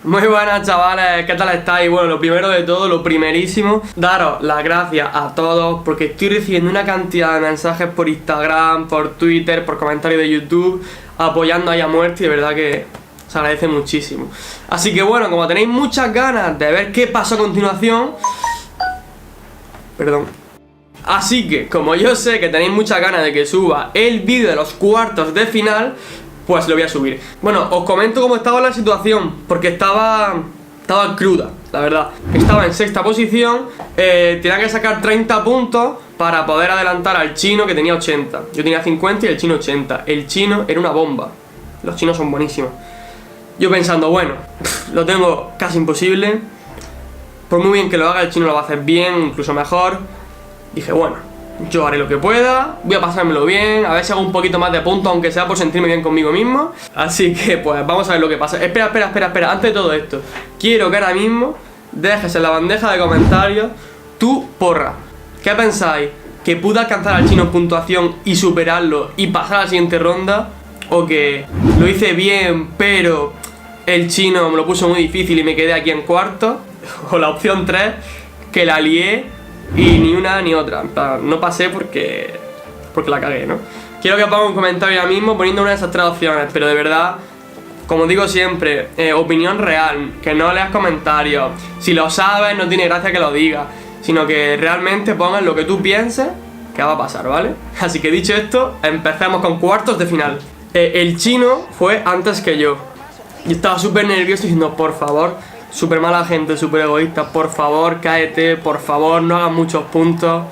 Muy buenas, chavales, ¿qué tal estáis? Bueno, lo primero de todo, lo primerísimo, daros las gracias a todos porque estoy recibiendo una cantidad de mensajes por Instagram, por Twitter, por comentarios de YouTube, apoyando ahí a muerte y de verdad que se agradece muchísimo. Así que bueno, como tenéis muchas ganas de ver qué pasó a continuación, perdón. Así que, como yo sé que tenéis muchas ganas de que suba el vídeo de los cuartos de final, pues lo voy a subir. Bueno, os comento cómo estaba la situación, porque estaba cruda, la verdad. Estaba en sexta posición, tenía que sacar 30 puntos para poder adelantar al chino, que tenía 80. Yo tenía 50 y el chino 80. El chino era una bomba. Los chinos son buenísimos. Yo pensando, bueno, lo tengo casi imposible. Por muy bien que lo haga, el chino lo va a hacer bien, incluso mejor. Dije, bueno, yo haré lo que pueda, voy a pasármelo bien, a ver si hago un poquito más de puntos, aunque sea por sentirme bien conmigo mismo. Así que pues vamos a ver lo que pasa. Espera, antes de todo esto, quiero que ahora mismo dejes en la bandeja de comentarios tu porra. ¿Qué pensáis? ¿Que pude alcanzar al chino en puntuación y superarlo y pasar a la siguiente ronda? ¿O que lo hice bien, pero el chino me lo puso muy difícil y me quedé aquí en cuarto? O la opción 3, que la lié y ni una ni otra, no pasé porque la cagué, ¿no? Quiero que ponga un comentario ahora mismo poniendo una de esas tres opciones, pero de verdad, como digo siempre, opinión real, que no leas comentarios. Si lo sabes, no tiene gracia que lo digas, sino que realmente pongas lo que tú pienses que va a pasar, ¿vale? Así que dicho esto, empecemos con cuartos de final. El chino fue antes que yo. Yo estaba súper nervioso diciendo, por favor, súper mala gente, súper egoísta, por favor, cáete, por favor, no hagas muchos puntos.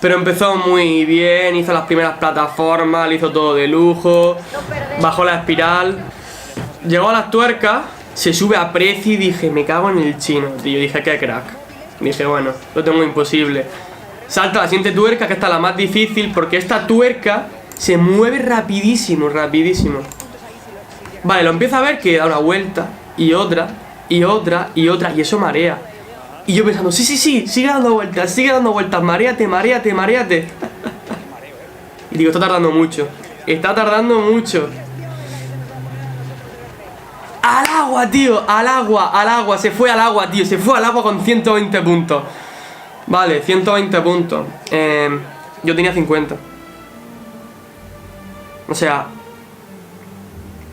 Pero empezó muy bien, hizo las primeras plataformas, le hizo todo de lujo, bajó la espiral, llegó a las tuercas, se sube a Prezi y dije, me cago en el chino, tío. Dije, qué crack. Dije, bueno, lo tengo imposible. Salta la siguiente tuerca, que esta es la más difícil, porque esta tuerca se mueve rapidísimo, rapidísimo. Vale, lo empiezo a ver que da una vuelta y otra, y otra, y otra, y eso marea. Y yo pensando, sí, sigue dando vueltas, maréate. Y digo, está tardando mucho. ¡Al agua, tío! ¡Al agua! Se fue al agua, tío, se fue al agua con 120 puntos. Vale, 120 puntos. Yo tenía 50. O sea,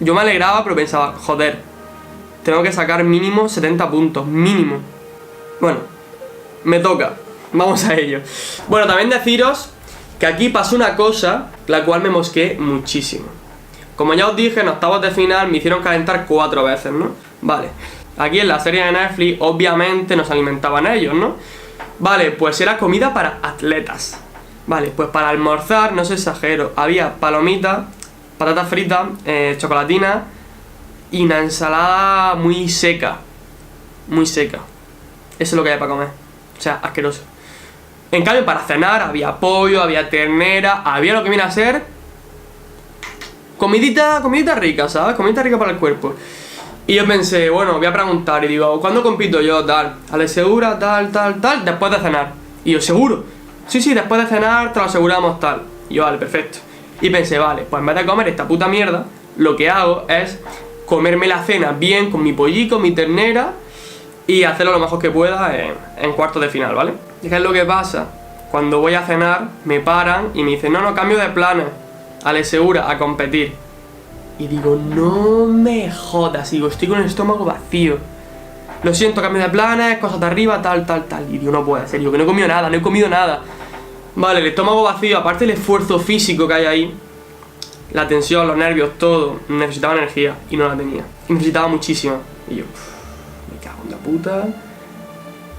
yo me alegraba, pero pensaba, joder, tengo que sacar mínimo 70 puntos, mínimo. Bueno, me toca, vamos a ello. Bueno, también deciros que aquí pasó una cosa, la cual me mosqué muchísimo. Como ya os dije, en octavos de final me hicieron calentar 4 veces, ¿no? Vale, aquí en la serie de Netflix, obviamente nos alimentaban ellos, ¿no? Vale, pues era comida para atletas. Vale, pues para almorzar, no os exagero, había palomitas, patatas fritas, chocolatina y una ensalada muy seca. Muy seca. Eso es lo que hay para comer. O sea, asqueroso. En cambio, para cenar había pollo, había ternera, había lo que viene a ser comidita rica, ¿sabes? Comidita rica para el cuerpo. Y yo pensé, bueno, voy a preguntar y digo, ¿cuándo compito yo? Tal, ¿Ale segura? Tal, después de cenar. Y yo, ¿seguro? Sí, después de cenar te lo aseguramos, tal. Y yo, vale, perfecto. Y pensé, vale, pues en vez de comer esta puta mierda, lo que hago es comerme la cena bien con mi pollico, mi ternera y hacerlo lo mejor que pueda en cuartos de final, ¿vale? ¿Y qué es lo que pasa? Cuando voy a cenar, me paran y me dicen, no, cambio de planes. Ale segura, a competir. Y digo, no me jodas, digo, estoy con el estómago vacío. Lo siento, cambio de planes, cosas de arriba, tal. Y digo, no puede ser, digo, que no he comido nada. Vale, el estómago vacío, aparte del esfuerzo físico que hay ahí, la tensión, los nervios, todo, necesitaba energía y no la tenía. Y necesitaba muchísimo. Y yo, me cago en la puta.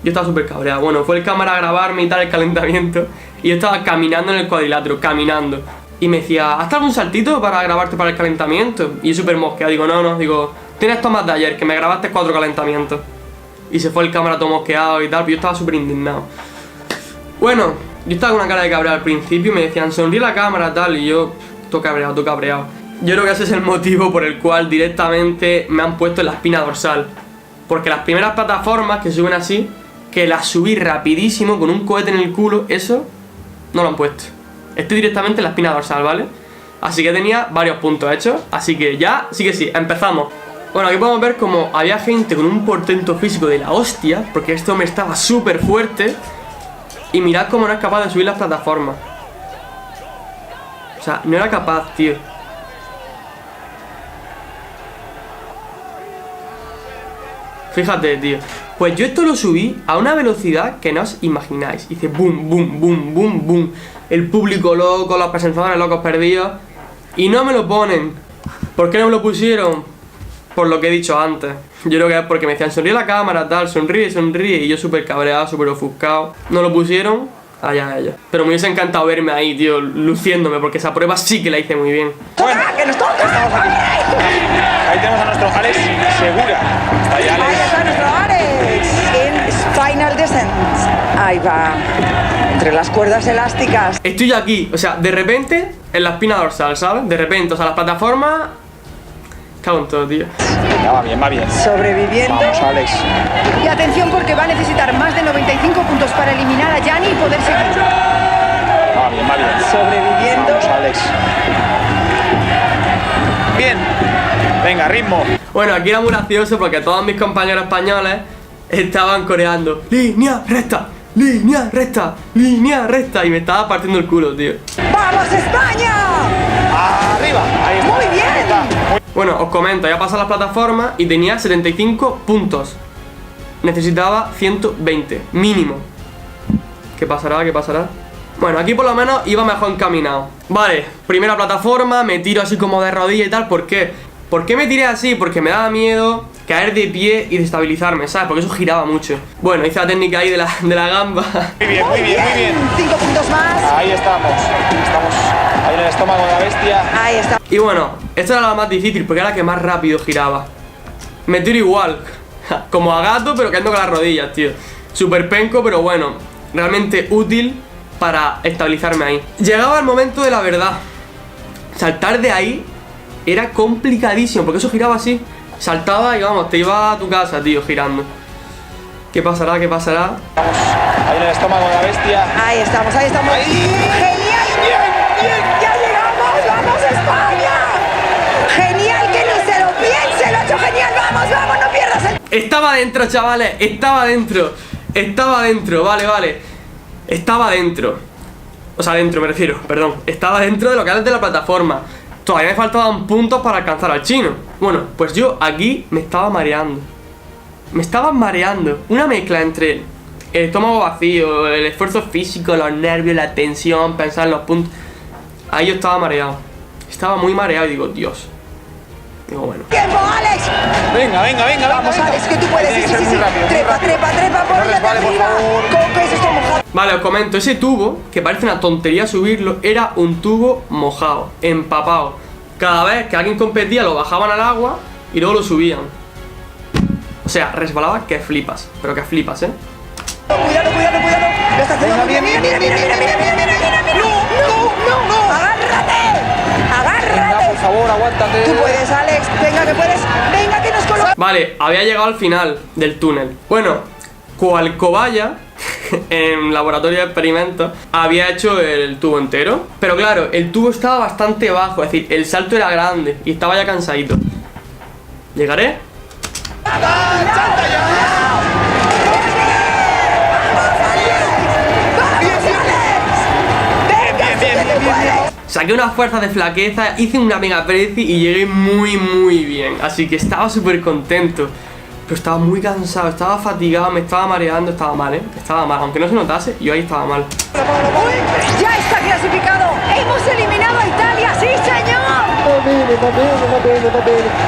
Yo estaba súper cabreado. Bueno, fue el cámara a grabarme y tal, el calentamiento. Y yo estaba caminando en el cuadrilátero, caminando. Y me decía, ¿haz algún saltito para grabarte para el calentamiento? Y yo súper mosqueado, digo, no, digo, tienes tomas de ayer, que me grabaste 4 calentamientos. Y se fue el cámara todo mosqueado y tal, pero yo estaba súper indignado. Bueno, yo estaba con una cara de cabreado al principio y me decían, sonríe la cámara, tal, y yo, todo cabreado. Yo creo que ese es el motivo por el cual directamente me han puesto en la espina dorsal. Porque las primeras plataformas que suben así, que las subí rapidísimo con un cohete en el culo, eso no lo han puesto. Estoy directamente en la espina dorsal, ¿vale? Así que tenía varios puntos hechos. Así que ya, sí que sí, empezamos. Bueno, aquí podemos ver como había gente con un portento físico de la hostia, porque este hombre estaba súper fuerte. Y mirad cómo no es capaz de subir las plataformas. O sea, no era capaz, tío. Fíjate, tío. Pues yo esto lo subí a una velocidad que no os imagináis. Hice boom, boom, boom, boom, boom. El público loco, los presentadores locos perdidos. Y no me lo ponen. ¿Por qué no me lo pusieron? Por lo que he dicho antes. Yo creo que es porque me decían sonríe la cámara, tal, sonríe, sonríe. Y yo súper cabreado, súper ofuscado. No lo pusieron, allá ellos. Pero me hubiese encantado verme ahí, tío, luciéndome. Porque esa prueba sí que la hice muy bien. Bueno, que nos toca. Estamos aquí. Ahí tenemos a nuestro Alex Segura. Está ahí Alex. Ahí está nuestro Alex en Final Descent. Ahí va. Entre las cuerdas elásticas. Estoy aquí, o sea, de repente en la espina dorsal, ¿sabes? De repente, o sea, las plataformas. Cago en todo, tío. Ya va bien, va bien. Sobreviviendo. Vamos, Alex. Y atención porque va a necesitar más de 95 puntos para eliminar a Gianni y poder seguir. Va bien, va bien. Sobreviviendo. Vamos, Alex. Bien. Venga, ritmo. Bueno, aquí era muy gracioso porque todos mis compañeros españoles estaban coreando línea recta, línea recta, línea recta. Y me estaba partiendo el culo, tío. ¡Vamos, España! Arriba. Ahí está. Muy bien. Ahí está. Bueno, os comento, ya pasado las plataformas y tenía 75 puntos. Necesitaba 120, mínimo. ¿Qué pasará? ¿Qué pasará? Bueno, aquí por lo menos iba mejor encaminado. Vale, primera plataforma, me tiro así como de rodilla y tal. ¿Por qué? ¿Por qué me tiré así? Porque me daba miedo caer de pie y desestabilizarme, ¿sabes? Porque eso giraba mucho. Bueno, hice la técnica ahí de la gamba. Muy bien, muy bien, muy bien. 5 puntos más. Ahí estamos. Estamos ahí en el estómago de la bestia. Ahí está. Y bueno, esta era la más difícil porque era la que más rápido giraba. Me tiro igual, como a gato, pero quedando con las rodillas, tío. Súper penco, pero bueno, realmente útil para estabilizarme ahí. Llegaba el momento de la verdad. Saltar de ahí era complicadísimo, porque eso giraba así. Saltaba y vamos, te iba a tu casa, tío, girando. ¿Qué pasará? ¿Qué pasará? Estamos ahí en el estómago de la bestia. Ahí estamos, ahí estamos. Ahí. ¡Genial! Bien. ¡Ya llegamos! ¡Vamos, España! ¡Genial! ¡Que ni se lo piense! ¡Lo ha hecho genial! ¡Vamos, vamos! ¡No pierdas el... Estaba dentro, chavales, estaba dentro. Estaba dentro, vale. Estaba dentro. O sea, dentro me refiero, perdón. Estaba dentro de lo que era de la plataforma. Todavía me faltaban puntos para alcanzar al chino. Bueno, pues yo aquí me estaba mareando. Me estaba mareando. Una mezcla entre el estómago vacío, el esfuerzo físico, los nervios, la tensión, pensar en los puntos. Ahí yo estaba mareado. Estaba muy mareado y digo, Dios. Digo, bueno. ¡Tiempo, Alex! Venga. Vamos, Alex, que tú puedes. Tiene que Sí, ser sí, muy sí. rápido, muy Trepa, rápido. trepa, por No allá de resbale, por arriba. favor. ¿Cómo que es esto mojado? Vale, os comento, ese tubo, que parece una tontería subirlo, era un tubo mojado, empapado. Cada vez que alguien competía lo bajaban al agua y luego lo subían. O sea, resbalaba que flipas, pero que flipas, ¿eh? Cuidado. Lo está haciendo Venga, muy bien. Mira. No. Agárrate. Venga, por favor, aguántate. Tú puedes, Alex. Venga, que puedes. Venga, que nos coloca. Vale, había llegado al final del túnel. Bueno, cual cobaya, en laboratorio de experimentos, había hecho el tubo entero. Pero claro, el tubo estaba bastante bajo, es decir, el salto era grande y estaba ya cansadito. ¿Llegaré? Saqué unas fuerzas de flaqueza, hice una mega preci y llegué muy bien. Así que estaba súper contento. Pero estaba muy cansado, estaba fatigado, me estaba mareando, estaba mal, estaba mal. Aunque no se notase, yo ahí estaba mal. ¡Ya está clasificado! ¡Hemos eliminado a Italia! ¡Sí, señor! Va bene.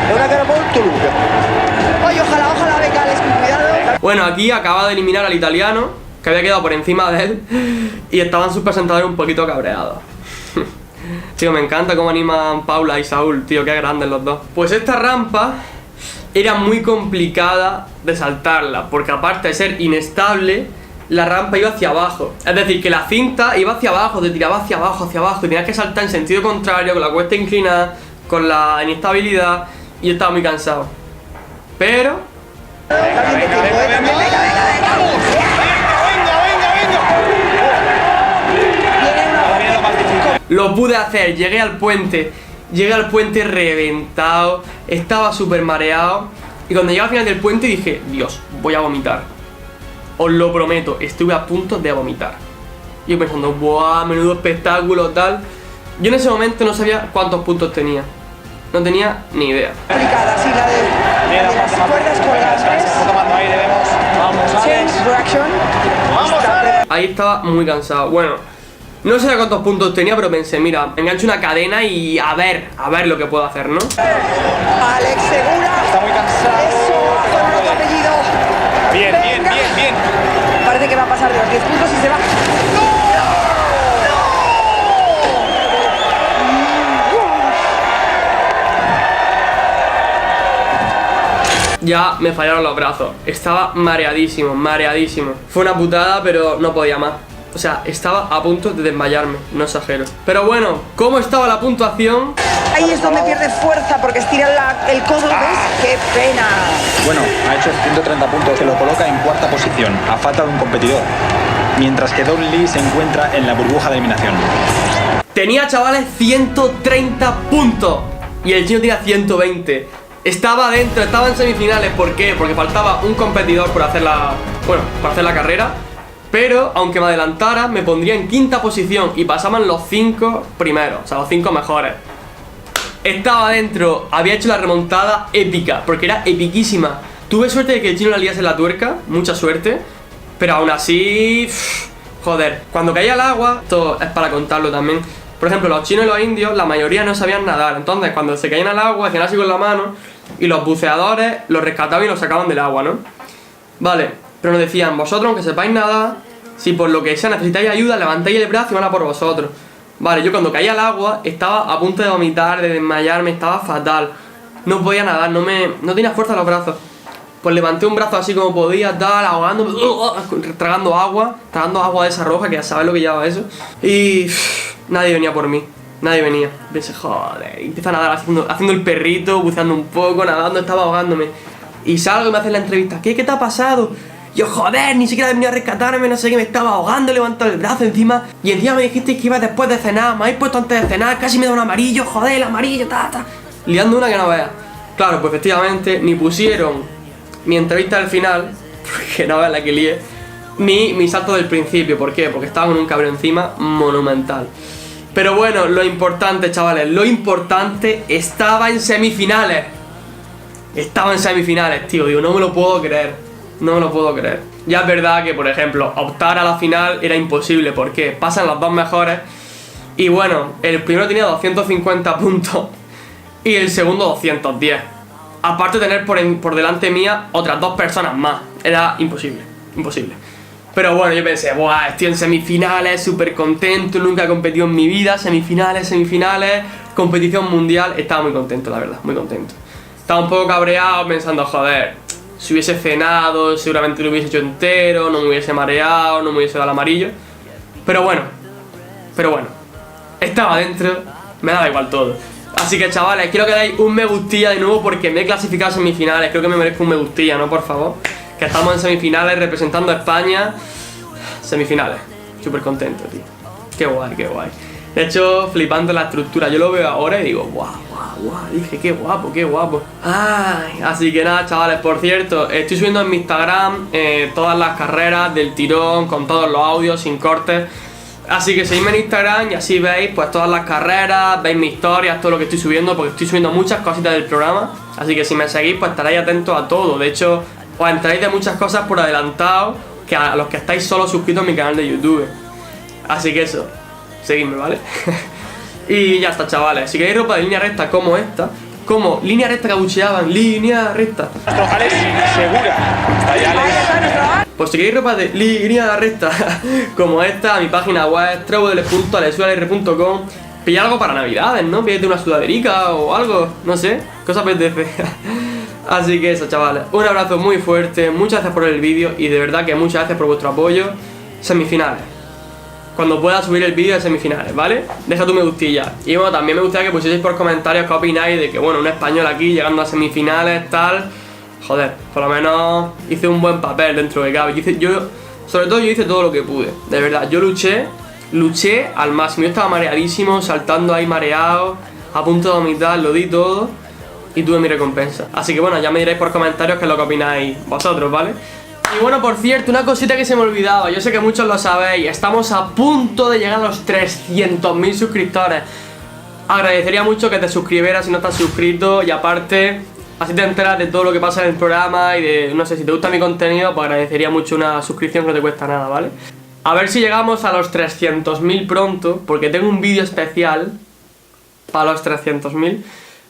È una gara molto lunga. Oye, ojalá, venga, Alex, con cuidado. Bueno, aquí acaba de eliminar al italiano, que había quedado por encima de él. Y estaban sus presentadores un poquito cabreados. Tío, me encanta cómo animan Paula y Saúl, tío, qué grandes los dos. Pues esta rampa era muy complicada de saltarla, porque aparte de ser inestable, la rampa iba hacia abajo. Es decir, que la cinta iba hacia abajo, te tiraba hacia abajo, y tenías que saltar en sentido contrario, con la cuesta inclinada, con la inestabilidad, y yo estaba muy cansado. Pero... Lo pude hacer, llegué al puente, Llegué al puente reventado, estaba súper mareado. Y cuando llegué al final del puente dije, Dios, voy a vomitar. Os lo prometo, estuve a punto de vomitar. Y yo pensando, buah, menudo espectáculo, tal. Yo en ese momento no sabía cuántos puntos tenía. No tenía ni idea. Complicada, sí, la de las cuerdas colgantes. Está tomando aire, vemos. Vamos, Alex. Change direction. Vamos, Alex. Ahí estaba muy cansado. Bueno, no sabía cuántos puntos tenía, pero pensé, mira, engancho una cadena y a ver lo que puedo hacer, ¿no? Alex Segura. Está muy cansado. Eso, con otro apellido. Bien, bien, Venga. bien, bien. Parece que va a pasar de los 10 puntos y se va. Ya me fallaron los brazos. Estaba mareadísimo, mareadísimo. Fue una putada, pero no podía más. O sea, estaba a punto de desmayarme, no exagero. Pero bueno, ¿cómo estaba la puntuación? Ahí es donde pierde fuerza porque estira el codo, ¿ves? ¡Qué pena! Bueno, ha hecho 130 puntos, que lo coloca en cuarta posición, a falta de un competidor. Mientras que Don Lee se encuentra en la burbuja de eliminación. Tenía, chavales, 130 puntos. Y el chino tenía 120. Estaba dentro, estaba en semifinales. ¿Por qué? Porque faltaba un competidor por hacer por hacer la carrera. Pero, aunque me adelantara, me pondría en quinta posición y pasaban los 5 primeros, o sea, los 5 mejores. Estaba dentro, había hecho la remontada épica, porque era epiquísima. Tuve suerte de que el chino la liase en la tuerca, mucha suerte. Pero aún así, joder, cuando caía el agua, esto es para contarlo también. Por ejemplo, los chinos y los indios, la mayoría no sabían nadar. Entonces, cuando se caían al agua, hacían así con la mano y los buceadores los rescataban y los sacaban del agua, ¿no? Vale, pero nos decían, vosotros, aunque sepáis nadar, si por lo que sea necesitáis ayuda, levantáis el brazo y van a por vosotros. Vale, yo cuando caía al agua estaba a punto de vomitar, de desmayarme, estaba fatal. No podía nadar, no tenía fuerza en los brazos. Pues levanté un brazo así como podía, tal, ahogándome, tragando agua de esa roja, que ya sabes lo que llevaba eso. Y nadie venía por mí, nadie venía. Pensé, joder, y empiezo a nadar haciendo el perrito, buceando un poco, nadando, estaba ahogándome. Y salgo y me hacen la entrevista, ¿qué te ha pasado? Yo, joder, ni siquiera he venido a rescatarme, no sé qué, me estaba ahogando, levanto el brazo encima. Y encima me dijiste que ibas después de cenar, me habéis puesto antes de cenar, casi me da un amarillo, joder, el amarillo, liando una que no veas. Claro, pues efectivamente, ni pusieron mi entrevista al final, porque no veas la que lié, ni mi salto del principio. ¿Por qué? Porque estaba con un cabrón encima monumental. Pero bueno, lo importante, chavales, lo importante, estaba en semifinales. Estaba en semifinales, tío, digo, no me lo puedo creer. No me lo puedo creer. Ya es verdad que, por ejemplo, optar a la final era imposible. ¿Por qué? Pasan los dos mejores. Y bueno, el primero tenía 250 puntos y el segundo 210. Aparte de tener por delante mía otras dos personas más. Era imposible, imposible. Pero bueno, yo pensé, buah, estoy en semifinales, súper contento, nunca he competido en mi vida. Semifinales, competición mundial. Estaba muy contento, la verdad, muy contento. Estaba un poco cabreado pensando, joder, si hubiese cenado, seguramente lo hubiese hecho entero, no me hubiese mareado, no me hubiese dado el amarillo. Pero bueno, estaba dentro, me daba igual todo. Así que, chavales, quiero que dais un me gustilla de nuevo porque me he clasificado a semifinales. Creo que me merezco un me gustilla, ¿no? Por favor. Que estamos en semifinales representando a España. Semifinales, súper contento, tío. Qué guay, qué guay. De hecho, flipando la estructura. Yo lo veo ahora y digo, guau. Dije, qué guapo, qué guapo. Ay, así que nada, chavales, por cierto, estoy subiendo en mi Instagram todas las carreras del tirón, con todos los audios, sin cortes. Así que seguidme en Instagram y así veis pues todas las carreras, veis mis historias, todo lo que estoy subiendo, porque estoy subiendo muchas cositas del programa. Así que si me seguís, pues estaréis atentos a todo. De hecho, os enteráis de muchas cosas por adelantado que a los que estáis solo suscritos a mi canal de YouTube. Así que eso, seguidme, ¿vale? Y ya está, chavales. Si queréis ropa de línea recta como esta, como línea recta que abucheaban, línea recta. Nuestro Alex Segura. Está ahí Alex. Pues si queréis ropa de línea recta como esta, a mi página web www.alexualr.com. Pilla algo para navidades, ¿no? Pídete una sudaderica o algo, no sé, cosa apetece. Así que eso, chavales, un abrazo muy fuerte, muchas gracias por el vídeo y de verdad que muchas gracias por vuestro apoyo. Semifinales, cuando pueda subir el vídeo de semifinales, ¿vale? Deja tu me gustilla. Y bueno, también me gustaría que pusierais por comentarios qué opináis de que, bueno, un español aquí llegando a semifinales, tal. Joder, por lo menos hice un buen papel dentro de cabe. Sobre todo yo hice todo lo que pude, de verdad. Yo luché al máximo. Yo estaba mareadísimo, saltando ahí mareado. a punto de vomitar, lo di todo y tuve mi recompensa. Así que bueno, ya me diréis por comentarios qué es lo que opináis vosotros, ¿vale? Y bueno, por cierto, una cosita que se me olvidaba, yo sé que muchos lo sabéis, estamos a punto de llegar a los 300.000 suscriptores. Agradecería mucho que te suscribieras si no estás suscrito y aparte, así te enteras de todo lo que pasa en el programa y de, no sé, si te gusta mi contenido, pues agradecería mucho una suscripción que no te cuesta nada, ¿vale? A ver si llegamos a los 300.000 pronto, porque tengo un vídeo especial para los 300.000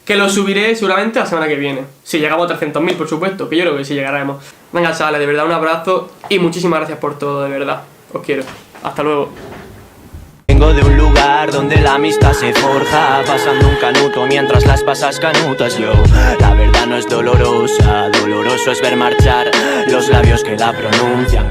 que lo subiré seguramente la semana que viene. Si llegamos a 300.000, por supuesto, que yo creo que sí llegaremos. Venga, chavales, de verdad un abrazo y muchísimas gracias por todo, de verdad. Os quiero. Hasta luego. Vengo de un lugar donde la amistad se forja, pasando un canuto mientras las pasas canutas, yo. La verdad no es dolorosa, doloroso es ver marchar los labios que la pronuncian.